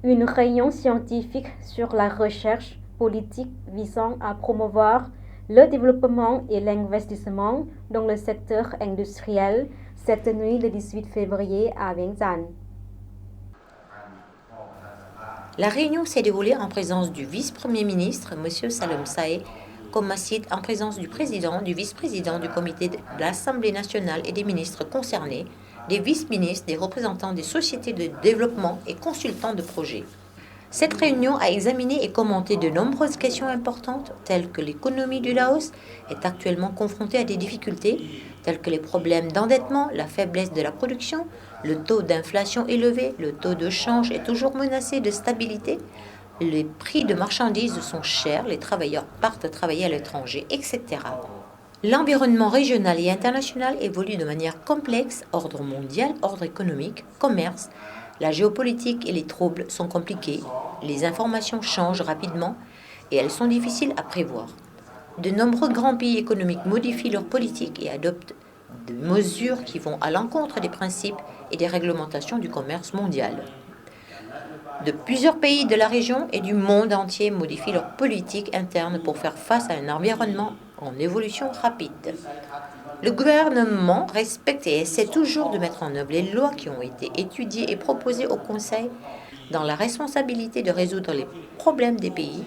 Une réunion scientifique sur la recherche politique visant à promouvoir le développement et l'investissement dans le secteur industriel s'est tenue le 18 février à Vientiane. La réunion s'est déroulée en présence du vice-premier ministre, M. Salom Sae, Komassit, en présence du président, du vice-président du comité de l'Assemblée nationale et des ministres concernés, des vice-ministres, des représentants des sociétés de développement et consultants de projets. Cette réunion a examiné et commenté de nombreuses questions importantes, telles que l'économie du Laos est actuellement confrontée à des difficultés, telles que les problèmes d'endettement, la faiblesse de la production, le taux d'inflation élevé, le taux de change est toujours menacé de stabilité, les prix de marchandises sont chers, les travailleurs partent travailler à l'étranger, etc. L'environnement régional et international évolue de manière complexe, ordre mondial, ordre économique, commerce. La géopolitique et les troubles sont compliqués, les informations changent rapidement et elles sont difficiles à prévoir. De nombreux grands pays économiques modifient leur politique et adoptent des mesures qui vont à l'encontre des principes et des réglementations du commerce mondial. De plusieurs pays de la région et du monde entier modifient leur politique interne pour faire face à un environnement en évolution rapide. Le gouvernement respecte et essaie toujours de mettre en œuvre les lois qui ont été étudiées et proposées au Conseil dans la responsabilité de résoudre les problèmes des pays,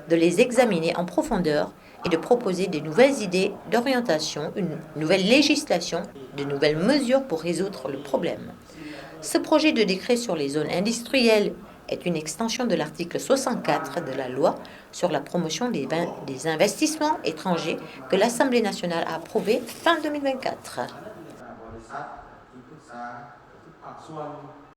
de les examiner en profondeur et de proposer de nouvelles idées d'orientation, une nouvelle législation, de nouvelles mesures pour résoudre le problème. Ce projet de décret sur les zones industrielles est une extension de l'article 64 de la loi sur la promotion des investissements étrangers que l'Assemblée nationale a approuvé fin 2024.